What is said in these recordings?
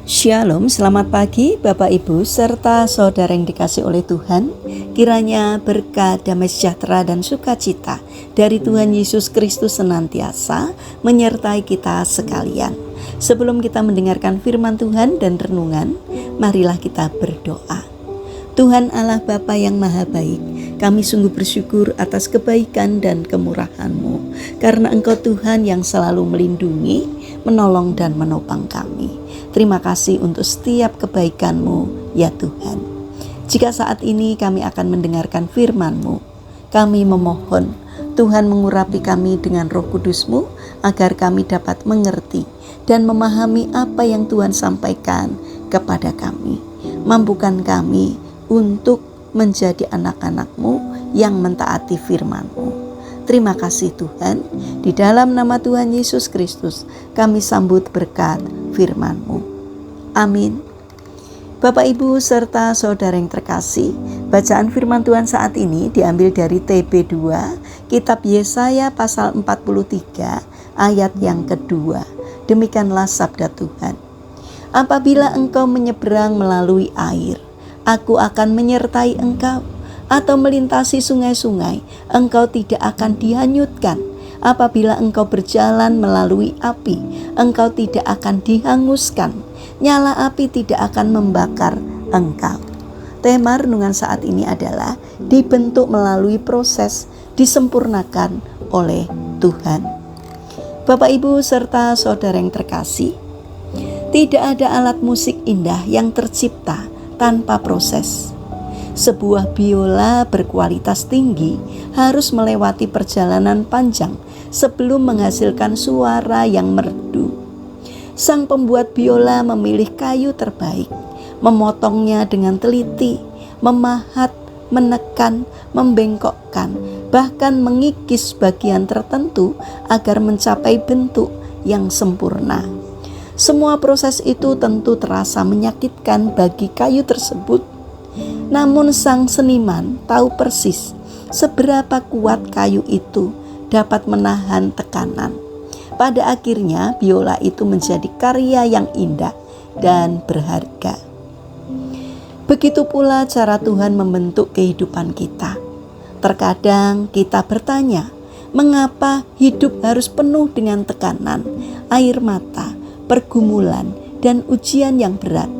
Shalom, selamat pagi Bapak Ibu serta saudara yang dikasih oleh Tuhan. Kiranya berkat, damai sejahtera dan sukacita dari Tuhan Yesus Kristus senantiasa menyertai kita sekalian. Sebelum kita mendengarkan firman Tuhan dan renungan, marilah kita berdoa. Tuhan Allah Bapa yang Maha Baik, kami sungguh bersyukur atas kebaikan dan kemurahan-Mu, karena Engkau Tuhan yang selalu melindungi, menolong dan menopang kami. Terima kasih untuk setiap kebaikan-Mu, ya Tuhan. Jika saat ini kami akan mendengarkan firman-Mu, kami memohon Tuhan mengurapi kami dengan Roh Kudus-Mu, agar kami dapat mengerti dan memahami apa yang Tuhan sampaikan kepada kami. Mampukan kami untuk menjadi anak-anak-Mu yang mentaati firman-Mu. Terima kasih Tuhan, di dalam nama Tuhan Yesus Kristus kami sambut berkat firman-Mu. Amin. Bapak Ibu serta saudara yang terkasih, bacaan firman Tuhan saat ini diambil dari TB2, Kitab Yesaya pasal 43 ayat yang kedua. Demikianlah sabda Tuhan. Apabila engkau menyeberang melalui air, aku akan menyertai engkau. Atau melintasi sungai-sungai, engkau tidak akan dihanyutkan. Apabila engkau berjalan melalui api, engkau tidak akan dihanguskan. Nyala api tidak akan membakar engkau. Tema renungan saat ini adalah dibentuk melalui proses, disempurnakan oleh Tuhan. Bapak Ibu serta saudara yang terkasih, tidak ada alat musik indah yang tercipta tanpa proses. Sebuah biola berkualitas tinggi harus melewati perjalanan panjang sebelum menghasilkan suara yang merdu. Sang pembuat biola memilih kayu terbaik, memotongnya dengan teliti, memahat, menekan, membengkokkan, bahkan mengikis bagian tertentu agar mencapai bentuk yang sempurna. Semua proses itu tentu terasa menyakitkan bagi kayu tersebut. Namun sang seniman tahu persis seberapa kuat kayu itu dapat menahan tekanan. Pada akhirnya biola itu menjadi karya yang indah dan berharga. Begitu pula cara Tuhan membentuk kehidupan kita. Terkadang kita bertanya, mengapa hidup harus penuh dengan tekanan, air mata, pergumulan, dan ujian yang berat?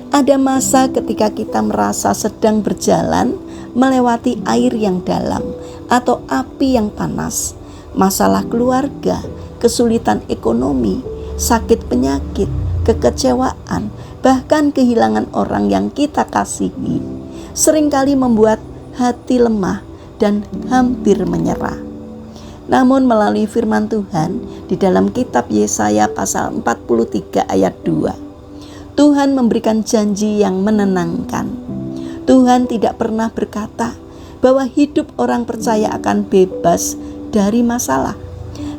Ada masa ketika kita merasa sedang berjalan melewati air yang dalam atau api yang panas, masalah keluarga, kesulitan ekonomi, sakit penyakit, kekecewaan, bahkan kehilangan orang yang kita kasihi, seringkali membuat hati lemah dan hampir menyerah. Namun melalui firman Tuhan di dalam kitab Yesaya pasal 43 ayat 2, Tuhan memberikan janji yang menenangkan. Tuhan tidak pernah berkata bahwa hidup orang percaya akan bebas dari masalah.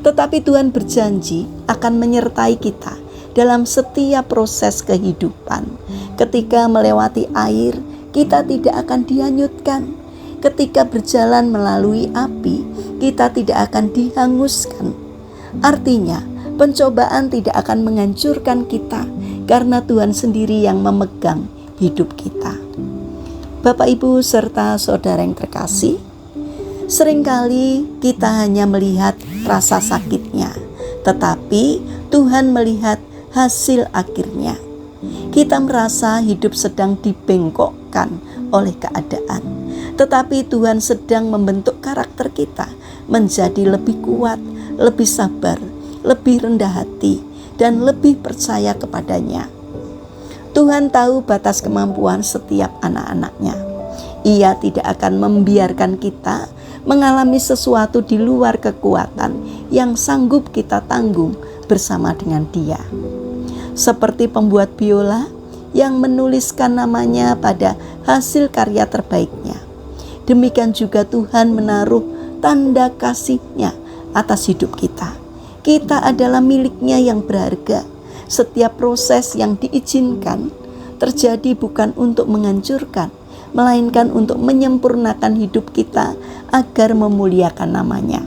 Tetapi Tuhan berjanji akan menyertai kita dalam setiap proses kehidupan. Ketika melewati air, kita tidak akan dihanyutkan. Ketika berjalan melalui api, kita tidak akan dihanguskan. Artinya, pencobaan tidak akan menghancurkan kita, karena Tuhan sendiri yang memegang hidup kita. Bapak Ibu serta saudara yang terkasih, seringkali kita hanya melihat rasa sakitnya, tetapi Tuhan melihat hasil akhirnya. Kita merasa hidup sedang dibengkokkan oleh keadaan, tetapi Tuhan sedang membentuk karakter kita menjadi lebih kuat, lebih sabar, lebih rendah hati, dan lebih percaya kepadanya. Tuhan tahu batas kemampuan setiap anak-anaknya. Ia tidak akan membiarkan kita mengalami sesuatu di luar kekuatan yang sanggup kita tanggung bersama dengan Dia. Seperti pembuat biola yang menuliskan namanya pada hasil karya terbaiknya, demikian juga Tuhan menaruh tanda kasih-Nya atas hidup kita. Kita adalah milik-Nya yang berharga. Setiap proses yang diizinkan terjadi bukan untuk menghancurkan, melainkan untuk menyempurnakan hidup kita agar memuliakan nama-Nya.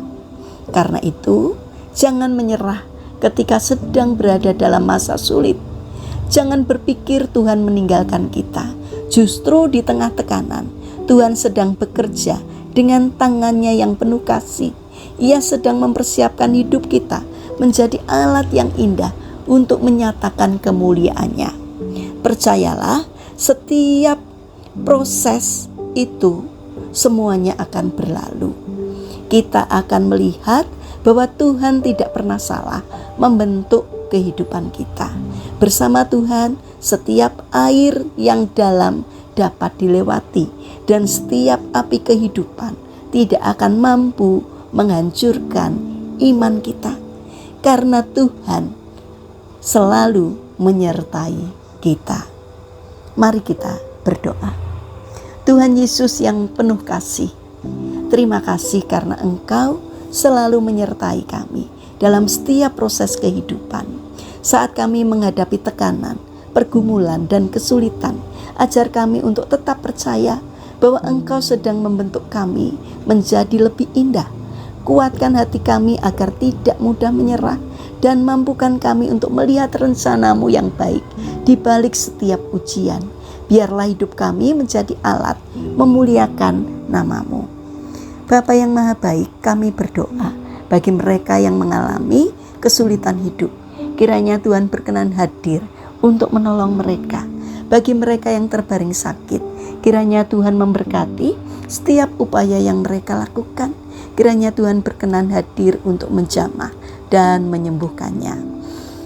Karena itu, jangan menyerah ketika sedang berada dalam masa sulit. Jangan berpikir Tuhan meninggalkan kita. Justru di tengah tekanan, Tuhan sedang bekerja dengan tangannya yang penuh kasih. Ia sedang mempersiapkan hidup kita menjadi alat yang indah untuk menyatakan kemuliaannya. Percayalah, setiap proses itu semuanya akan berlalu. Kita akan melihat bahwa Tuhan tidak pernah salah membentuk kehidupan kita. Bersama Tuhan, setiap air yang dalam dapat dilewati dan setiap api kehidupan tidak akan mampu menghancurkan iman kita, karena Tuhan selalu menyertai kita. Mari kita berdoa. Tuhan Yesus yang penuh kasih, terima kasih karena Engkau selalu menyertai kami dalam setiap proses kehidupan. Saat kami menghadapi tekanan, pergumulan, dan kesulitan, ajar kami untuk tetap percaya bahwa Engkau sedang membentuk kami menjadi lebih indah. Kuatkan hati kami agar tidak mudah menyerah, dan mampukan kami untuk melihat rencana-Mu yang baik di balik setiap ujian. Biarlah hidup kami menjadi alat memuliakan nama-Mu. Bapa yang Maha Baik, kami berdoa bagi mereka yang mengalami kesulitan hidup. Kiranya Tuhan berkenan hadir untuk menolong mereka. Bagi mereka yang terbaring sakit, kiranya Tuhan memberkati setiap upaya yang mereka lakukan. Kiranya Tuhan berkenan hadir untuk menjamah dan menyembuhkannya.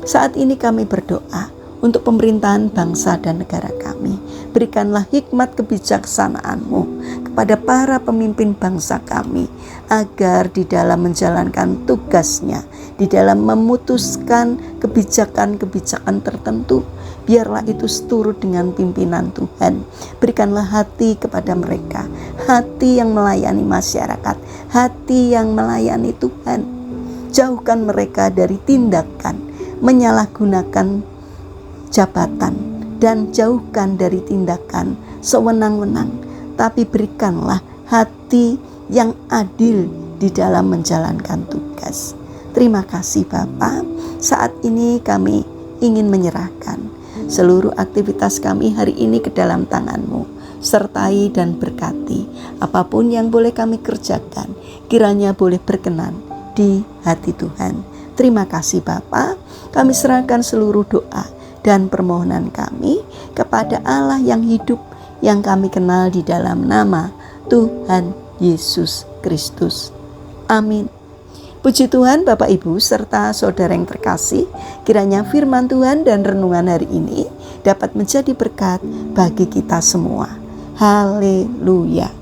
Saat ini kami berdoa untuk pemerintahan bangsa dan negara kami. Berikanlah hikmat kebijaksanaan-Mu kepada para pemimpin bangsa kami, agar di dalam menjalankan tugasnya, di dalam memutuskan kebijakan-kebijakan tertentu, biarlah itu seturut dengan pimpinan Tuhan. Berikanlah hati kepada mereka, hati yang melayani masyarakat, hati yang melayani Tuhan. Jauhkan mereka dari tindakan menyalahgunakan jabatan, dan jauhkan dari tindakan sewenang-wenang, tapi berikanlah hati yang adil di dalam menjalankan tugas. Terima kasih Bapa. Saat ini kami ingin menyerahkan seluruh aktivitas kami hari ini ke dalam tangan-Mu. Sertai dan berkati apapun yang boleh kami kerjakan, kiranya boleh berkenan di hati Tuhan. Terima kasih Bapa. Kami serahkan seluruh doa dan permohonan kami kepada Allah yang hidup, yang kami kenal di dalam nama Tuhan Yesus Kristus. Amin. Puji Tuhan, Bapak Ibu serta saudara yang terkasih, kiranya firman Tuhan dan renungan hari ini dapat menjadi berkat bagi kita semua. Haleluya.